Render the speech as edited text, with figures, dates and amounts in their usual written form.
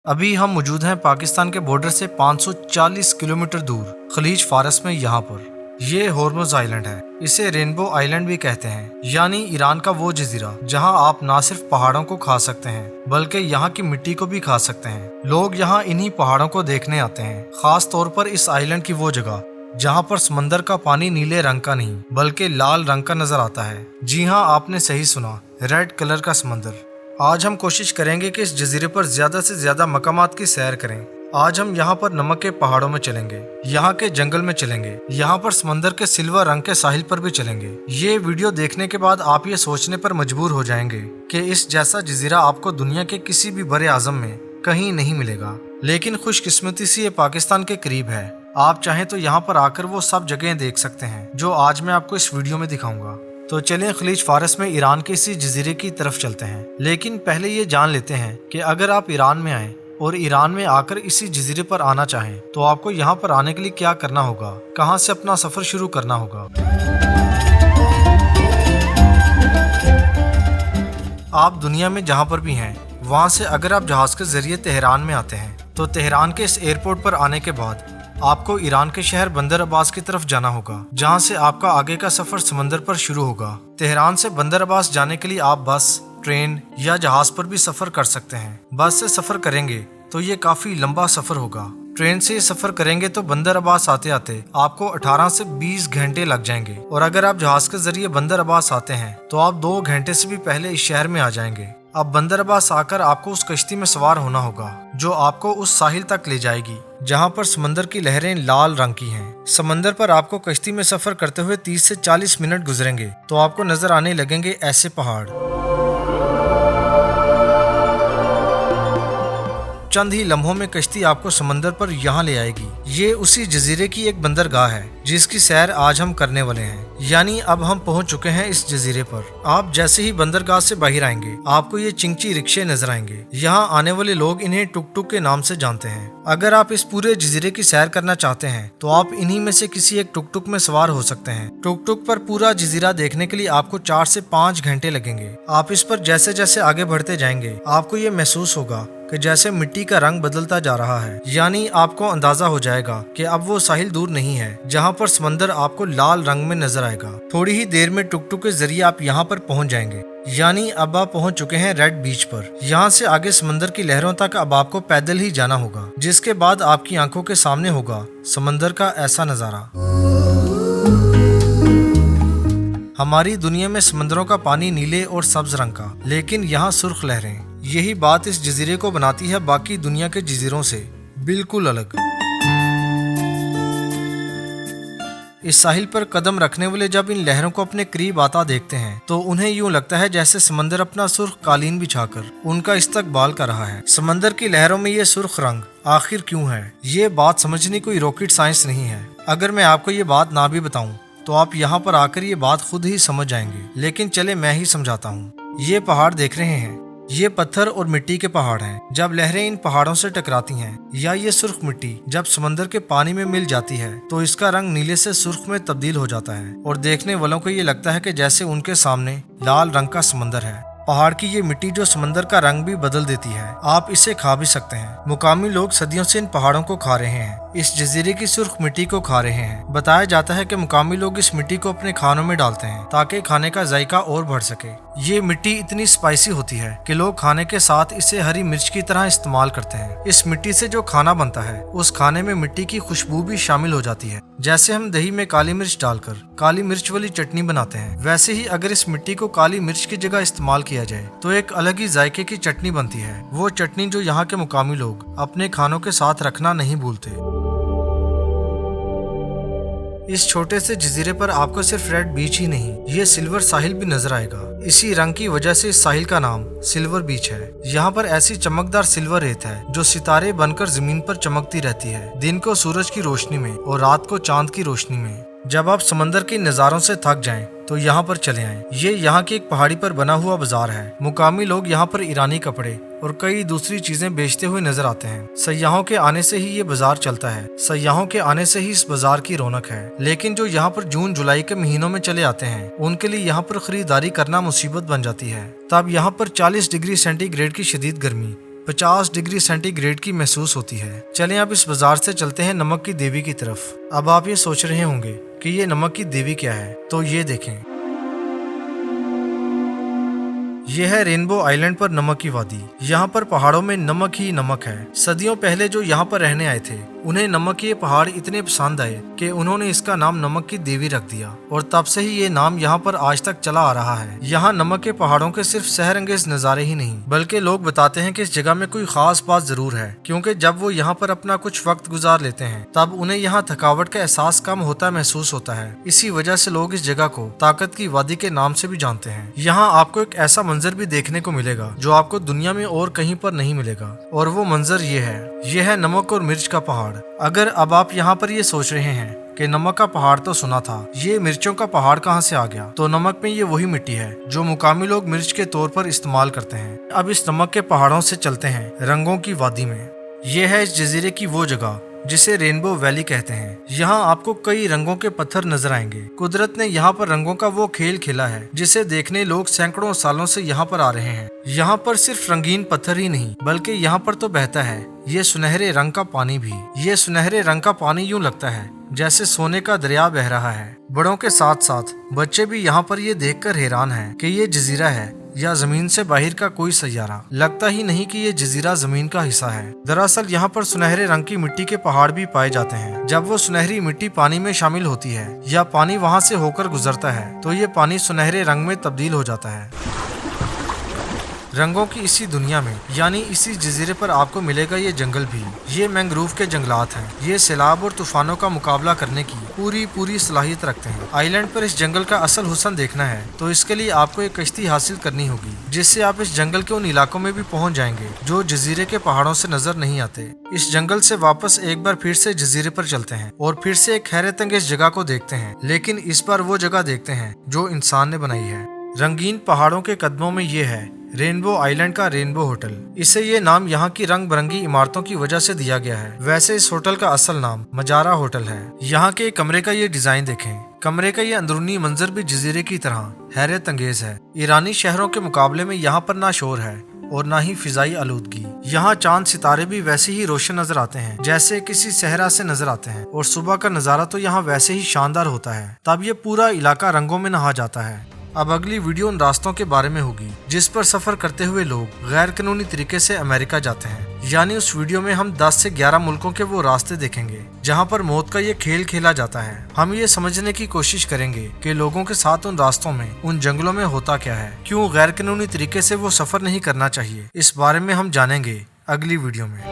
अभी हम मौजूद हैं पाकिस्तान के बॉर्डर से 540 किलोमीटर दूर खलीज फारस में। यहाँ पर ये हॉर्मुज़ आइलैंड है। इसे रेनबो आइलैंड भी कहते हैं, यानी ईरान का वो जजीरा जहाँ आप ना सिर्फ पहाड़ों को खा सकते हैं बल्कि यहाँ की मिट्टी को भी खा सकते हैं। लोग यहाँ इन्हीं पहाड़ों को देखने आते हैं, खास तौर पर इस आइलैंड की वो जगह जहाँ पर समंदर का पानी नीले रंग का नहीं बल्कि लाल रंग का नजर आता है। जी हाँ, आपने सही सुना, रेड कलर का समंदर। आज हम कोशिश करेंगे कि इस जजीरे पर ज्यादा से ज्यादा मकामात की सैर करें। आज हम यहाँ पर नमक के पहाड़ों में चलेंगे, यहाँ के जंगल में चलेंगे, यहाँ पर समंदर के सिल्वर रंग के साहिल पर भी चलेंगे। ये वीडियो देखने के बाद आप ये सोचने पर मजबूर हो जाएंगे कि इस जैसा जजीरा आपको दुनिया के किसी भी बड़े आजम में कहीं नहीं मिलेगा। लेकिन खुशकिस्मती से ये पाकिस्तान के करीब है। आप चाहें तो यहाँ पर आकर वो सब जगहें देख सकते हैं जो आज मैं आपको इस वीडियो में दिखाऊंगा। तो चलें खलीज फारस में ईरान के इसी जजीरे की तरफ चलते हैं। लेकिन पहले ये जान लेते हैं कि अगर आप ईरान में आए और ईरान में आकर इसी जजीरे पर आना चाहें तो आपको यहाँ पर आने के लिए क्या करना होगा, कहाँ से अपना सफर शुरू करना होगा। आप दुनिया में जहाँ पर भी हैं वहाँ से अगर आप जहाज के जरिए तेहरान में आते हैं तो तेहरान के इस एयरपोर्ट पर आने के बाद आपको ईरान के शहर बंदर अब्बास की तरफ जाना होगा, जहां से आपका आगे का सफर समंदर पर शुरू होगा। तेहरान से बंदर अब्बास जाने के लिए आप बस, ट्रेन या जहाज पर भी सफर कर सकते हैं। बस से सफर करेंगे तो ये काफी लंबा सफर होगा। ट्रेन से सफर करेंगे तो बंदर अब्बास आते आते आपको 18 से 20 घंटे लग जाएंगे। और अगर आप जहाज के जरिए बंदर अब्बास आते हैं तो आप 2 घंटे से भी पहले इस शहर में आ जाएंगे। अब बंदर अब्बास आकर आपको उस कश्ती में सवार होना होगा जो आपको उस साहिल तक ले जाएगी जहां पर समंदर की लहरें लाल रंग की हैं। समंदर पर आपको कश्ती में सफर करते हुए 30 से 40 मिनट गुजरेंगे तो आपको नजर आने लगेंगे ऐसे पहाड़। चंद ही लम्हों में कश्ती आपको समंदर पर यहाँ ले आएगी। ये उसी जजीरे की एक बंदरगाह है जिसकी सैर आज हम करने वाले हैं। यानी अब हम पहुंच चुके हैं इस जजीरे पर। आप जैसे ही बंदरगाह से बाहर आएंगे आपको ये चिंची रिक्शे नजर आएंगे। यहाँ आने वाले लोग इन्हें टुक टुक के नाम से जानते हैं। अगर आप इस पूरे जजीरे की सैर करना चाहते हैं तो आप इन्हीं में से किसी एक टुक टुक में सवार हो सकते हैं। टुक टुक पर पूरा जजीरा देखने के लिए आपको 4 से 5 घंटे लगेंगे। आप इस पर जैसे जैसे आगे बढ़ते जाएंगे आपको ये महसूस होगा कि जैसे मिट्टी का रंग बदलता जा रहा है। यानी आपको अंदाजा हो जाएगा कि अब वो साहिल दूर नहीं है जहाँ पर समंदर आपको लाल रंग में नजर आएगा। थोड़ी ही देर में टुक टुक के जरिए आप यहाँ पर पहुँच जाएंगे। यानी अब आप पहुँच चुके हैं रेड बीच पर। यहाँ से आगे समंदर की लहरों तक अब आपको पैदल ही जाना होगा, जिसके बाद आपकी आंखों के सामने होगा समंदर का ऐसा नजारा। हमारी दुनिया में समंदरों का पानी नीले और सब्ज रंग का, लेकिन यहाँ सुर्ख लहरें। यही बात इस जजीरे को बनाती है बाकी दुनिया के जजीरों से बिल्कुल अलग। इस साहिल पर कदम रखने वाले जब इन लहरों को अपने करीब आता देखते हैं तो उन्हें यूं लगता है जैसे समंदर अपना सुर्ख कालीन बिछाकर उनका इस्तकबाल कर रहा है। समंदर की लहरों में ये सुर्ख रंग आखिर क्यों है, ये बात समझनी कोई रॉकेट साइंस नहीं है। अगर मैं आपको ये बात ना भी बताऊं तो आप यहाँ पर आकर ये बात खुद ही समझ जाएंगे। लेकिन चले मैं ही समझाता हूँ। ये पहाड़ देख रहे हैं, ये पत्थर और मिट्टी के पहाड़ हैं। जब लहरें इन पहाड़ों से टकराती हैं या ये सुर्ख मिट्टी जब समंदर के पानी में मिल जाती है तो इसका रंग नीले से सुर्ख में तब्दील हो जाता है और देखने वालों को ये लगता है कि जैसे उनके सामने लाल रंग का समंदर है। पहाड़ की ये मिट्टी जो समंदर का रंग भी बदल देती है। आप इसे खा भी सकते हैं। मुकामी लोग सदियों से इन पहाड़ों को खा रहे हैं, इस जजीरे की सुर्ख मिट्टी को खा रहे हैं। बताया जाता है कि मुकामी लोग इस मिट्टी को अपने खानों में डालते हैं ताकि खाने का जायका और बढ़ सके। ये मिट्टी इतनी स्पाइसी होती है कि लोग खाने के साथ इसे हरी मिर्च की तरह इस्तेमाल करते हैं। इस मिट्टी से जो खाना बनता है उस खाने में मिट्टी की खुशबू भी शामिल हो जाती है। जैसे हम दही में काली मिर्च डालकर काली मिर्च वाली चटनी बनाते हैं, वैसे ही अगर इस मिट्टी को काली मिर्च की जगह इस्तेमाल किया जाए तो एक अलग ही जायके की चटनी बनती है। वो चटनी जो यहाँ के मुकामी लोग अपने खानों के साथ रखना नहीं भूलते। इस छोटे से जजीरे पर आपको सिर्फ रेड बीच ही नहीं, ये सिल्वर साहिल भी नजर आएगा। इसी रंग की वजह से इस साहिल का नाम सिल्वर बीच है। यहाँ पर ऐसी चमकदार सिल्वर रेत है जो सितारे बनकर जमीन पर चमकती रहती है, दिन को सूरज की रोशनी में और रात को चांद की रोशनी में। जब आप समंदर के नज़ारों से थक जाएं तो यहाँ पर चले आएं। ये यहाँ की एक पहाड़ी पर बना हुआ बाजार है। मुकामी लोग यहाँ पर ईरानी कपड़े और कई दूसरी चीजें बेचते हुए नजर आते हैं। सयाहों के आने से ही ये बाजार चलता है। सयाहों के आने से ही इस बाजार की रौनक है। लेकिन जो यहाँ पर जून जुलाई के महीनों में चले आते हैं उनके लिए यहाँ पर खरीदारी करना मुसीबत बन जाती है। तब यहाँ पर 40 डिग्री सेंटीग्रेड की शदीद गर्मी 50 डिग्री सेंटीग्रेड की महसूस होती है। चलें अब इस बाजार से चलते हैं नमक की देवी की तरफ। अब आप ये सोच रहे होंगे कि ये नमक की देवी क्या है, तो ये देखें, यह है रेनबो आइलैंड पर नमक की वादी। यहाँ पर पहाड़ों में नमक ही नमक है। सदियों पहले जो यहाँ पर रहने आए थे उन्हें नमक के पहाड़ इतने पसंद आए कि उन्होंने इसका नाम नमक की देवी रख दिया और तब से ही ये नाम यहाँ पर आज तक चला आ रहा है। यहाँ नमक के पहाड़ों के सिर्फ सहरंगेज नज़ारे ही नहीं बल्कि लोग बताते हैं कि इस जगह में कोई खास बात जरूर है, क्योंकि जब वो यहाँ पर अपना कुछ वक्त गुजार लेते हैं तब उन्हें यहाँ थकावट का एहसास कम होता महसूस होता है। इसी वजह से लोग इस जगह को ताकत की वादी के नाम से भी जानते हैं। यहाँ आपको एक ऐसा मंजर भी देखने को मिलेगा जो आपको दुनिया में और कहीं पर नहीं मिलेगा, और वो मंजर ये है नमक और मिर्च का पहाड़। अगर अब आप यहाँ पर ये सोच रहे हैं कि नमक का पहाड़ तो सुना था, ये मिर्चों का पहाड़ कहाँ से आ गया, तो नमक में ये वही मिट्टी है जो मुकामी लोग मिर्च के तौर पर इस्तेमाल करते हैं। अब इस नमक के पहाड़ों से चलते हैं रंगों की वादी में। ये है इस जजीरे की वो जगह जिसे रेनबो वैली कहते हैं। यहाँ आपको कई रंगों के पत्थर नजर आएंगे। कुदरत ने यहाँ पर रंगों का वो खेल खेला है जिसे देखने लोग सैकड़ों सालों से यहाँ पर आ रहे हैं। यहाँ पर सिर्फ रंगीन पत्थर ही नहीं बल्कि यहाँ पर तो बहता है ये सुनहरे रंग का पानी भी। ये सुनहरे रंग का पानी यूं लगता है जैसे सोने का दरिया बह रहा है। बड़ों के साथ साथ बच्चे भी यहाँ पर ये देखकर हैरान हैं कि ये जजीरा है या जमीन से बाहर का कोई सैयारा। लगता ही नहीं कि ये जजीरा जमीन का हिस्सा है। दरअसल यहाँ पर सुनहरे रंग की मिट्टी के पहाड़ भी पाए जाते हैं। जब वो सुनहरी मिट्टी पानी में शामिल होती है या पानी वहाँ से होकर गुजरता है तो ये पानी सुनहरे रंग में तब्दील हो जाता है। रंगों की इसी दुनिया में यानी इसी जजीरे पर आपको मिलेगा ये जंगल भी। ये मैंग्रोव के जंगलात हैं। ये सैलाब और तूफानों का मुकाबला करने की पूरी सलाहियत रखते हैं। आइलैंड पर इस जंगल का असल हुस्न देखना है तो इसके लिए आपको एक कश्ती हासिल करनी होगी जिससे आप इस जंगल के उन इलाकों में भी पहुंच जाएंगे जो जजीरे के पहाड़ों से नजर नहीं आते। इस जंगल से वापस एक बार फिर से जजीरे पर चलते हैं और फिर से एक हैरत अंगेज जगह को देखते हैं, लेकिन इस बार वो जगह देखते हैं जो इंसान ने बनाई है। रंगीन पहाड़ों के कदमों में ये है रेनबो आइलैंड का रेनबो होटल। इसे ये नाम यहाँ की रंग बिरंगी इमारतों की वजह से दिया गया है। वैसे इस होटल का असल नाम मजारा होटल है। यहाँ के कमरे का ये डिजाइन देखें। कमरे का ये अंदरूनी मंजर भी जजीरे की तरह हैरत अंगेज है। ईरानी शहरों के मुकाबले में यहाँ पर ना शोर है और ना ही फिजाई आलूदगी। यहाँ चांद सितारे भी वैसे ही रोशन नजर आते हैं जैसे किसी सहरा से नजर आते हैं, और सुबह का नजारा तो यहाँ वैसे ही शानदार होता है। तब ये पूरा इलाका रंगों में नहा जाता है। अब अगली वीडियो उन रास्तों के बारे में होगी जिस पर सफर करते हुए लोग गैर कानूनी तरीके से अमेरिका जाते हैं। यानी उस वीडियो में हम 10 से 11 मुल्कों के वो रास्ते देखेंगे जहां पर मौत का ये खेल खेला जाता है। हम ये समझने की कोशिश करेंगे कि लोगों के साथ उन रास्तों में, उन जंगलों में होता क्या है, क्यों गैर कानूनी तरीके से वो सफर नहीं करना चाहिए। इस बारे में हम जानेंगे अगली वीडियो में।